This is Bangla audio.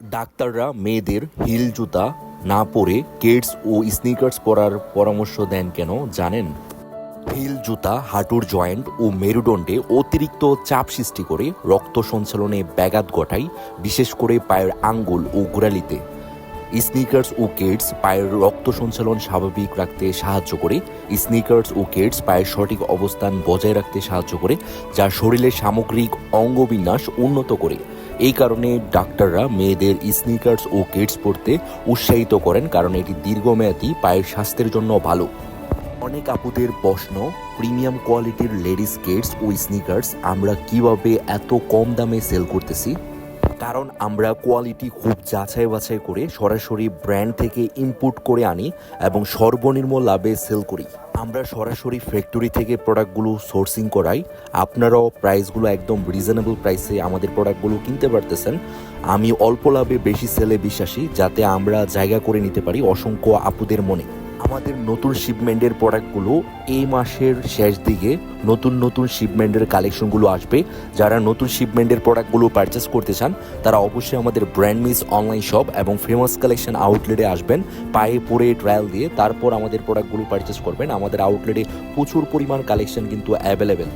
ডাক্তাররা মেয়েদের হিল জুতা না পরে কেডস ও স্নিকার্স পরার পরামর্শ দেন কেন জানেন? হিল জুতা হাঁটুর জয়েন্ট ও মেরুদণ্ডে অতিরিক্ত চাপ সৃষ্টি করে রক্ত সঞ্চালনে ব্যাঘাত ঘটায়, বিশেষ করে পায়ের আঙ্গুল ও গোড়ালিতে। স্নিকার্স ও কেডস পায়ের রক্ত সঞ্চালন স্বাভাবিক রাখতে সাহায্য করে। স্নিকার্স ও কেডস পায়ের সঠিক অবস্থান বজায় রাখতে সাহায্য করে, যা শরীরের সামগ্রিক অঙ্গবিন্যাস উন্নত করে। এই কারণে ডাক্তাররা মেয়েদের স্নিকার্স ও কেডস পরতে উৎসাহিত করেন, কারণ এটি দীর্ঘমেয়াদী পায়ের স্বাস্থ্যের জন্য ভালো। অনেক আপুদের প্রশ্ন, প্রিমিয়াম কোয়ালিটির লেডিস কেডস ও স্নিকার্স আমরা কিভাবে এত কম দামে সেল করতেছি? কারণ আমরা কোয়ালিটি খুব যাচাই বাছাই করে সরাসরি ব্র্যান্ড থেকে ইম্পোর্ট করে আনি এবং সর্বনিম্ন লাভে সেল করি। আমরা সরাসরি ফ্যাক্টরি থেকে প্রোডাক্টগুলো সোর্সিং করাই। আপনারাও প্রাইসগুলো একদম রিজনেবল প্রাইসে আমাদের প্রোডাক্টগুলো কিনতে পারতেছেন। আমি অল্প লাভে বেশি সেলে বিশ্বাসী, যাতে আমরা জায়গা করে নিতে পারি অসংখ্য আপুদের মনে। আমাদের নতুন শিপমেন্টের প্রোডাক্টগুলো এই মাসের শেষ দিকে নতুন শিপমেন্টের কালেকশনগুলো আসবে। যারা নতুন শিপমেন্টের প্রোডাক্টগুলো পারচেস করতে চান তারা অবশ্যই আমাদের ব্র্যান্ড মিস অনলাইন শপ এবং ফেমাস কালেকশন আউটলেটে আসবেন। পায়ে পরে ট্রায়াল দিয়ে তারপর আমাদের প্রোডাক্টগুলো পারচেস করবেন। আমাদের আউটলেটে প্রচুর পরিমাণ কালেকশন কিন্তু অ্যাভেলেবেল।